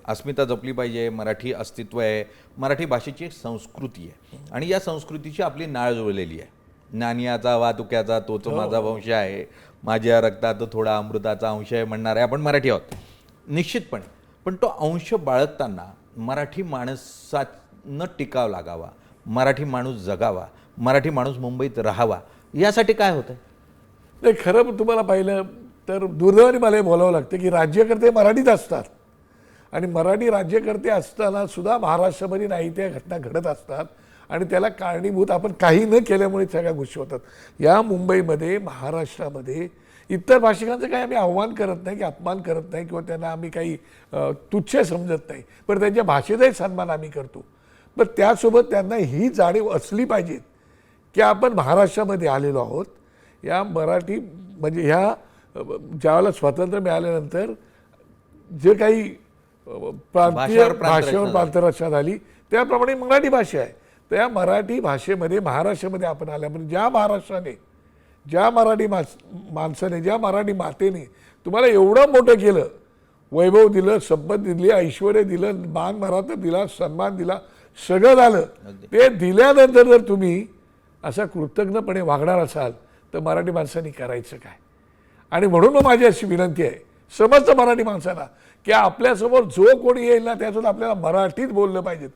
अस्मिता जपली पाहिजे, मराठी अस्तित्व आहे, मराठी भाषेची एक संस्कृती आहे आणि या संस्कृतीची आपली नाळ जुळलेली आहे. नानियाचा वातुक्याचा तोच माझा वंश आहे, माझ्या रक्तात थोडा अमृताचा अंश आहे म्हणणारे आपण मराठी आहोत निश्चितपणे. पण तो अंश बाळगताना मराठी माणसानं टिकाव लागावा, मराठी माणूस जगावा, मराठी माणूस मुंबईत राहावा, यासाठी काय होतं? नाही, खरं तुम्हाला पाहिलं तर दुर्दैवाने मला हे बोलावं लागतं की राज्यकर्ते मराठीत असतात आणि मराठी राज्यकर्ते असताना सुद्धा महाराष्ट्रामध्ये नाही त्या घटना घडत असतात आणि त्याला कारणीभूत आपण काही न केल्यामुळे सगळ्या गोष्टी होतात. या मुंबईमध्ये महाराष्ट्रामध्ये इतर भाषिकांचं काही आम्ही आव्हान करत नाही की अपमान करत नाही किंवा त्यांना आम्ही काही तुच्छ समजत नाही, पण त्यांच्या भाषेचाही सन्मान आम्ही करतो. पण त्यासोबत त्यांना ही जाणीव असली पाहिजे की आपण महाराष्ट्रामध्ये आलेलो आहोत. या मराठी म्हणजे ह्या ज्यावेळेला स्वातंत्र्य मिळाल्यानंतर जे काही प्रांतीय भाषेवर प्रांतरचना झाली त्याप्रमाणे मराठी भाषा आहे. तर या मराठी भाषेमध्ये महाराष्ट्रामध्ये आपण आल्यामुळे ज्या महाराष्ट्राने, ज्या मराठी माणसाने, ज्या मराठी मातेने तुम्हाला एवढं मोठं केलं, वैभव दिलं, संपत्ती दिली, ऐश्वर्य दिलं, मान मराठा दिला, सन्मान दिला, सगळं झालं, ते दिल्यानंतर जर तुम्ही असा कृतज्ञपणे वागणार असाल तर मराठी माणसांनी करायचं काय? आणि म्हणून मग माझी अशी विनंती आहे समस्त मराठी माणसांना की आपल्यासमोर जो कोणी येईल ना त्याच्यात आपल्याला मराठीत बोललं पाहिजे.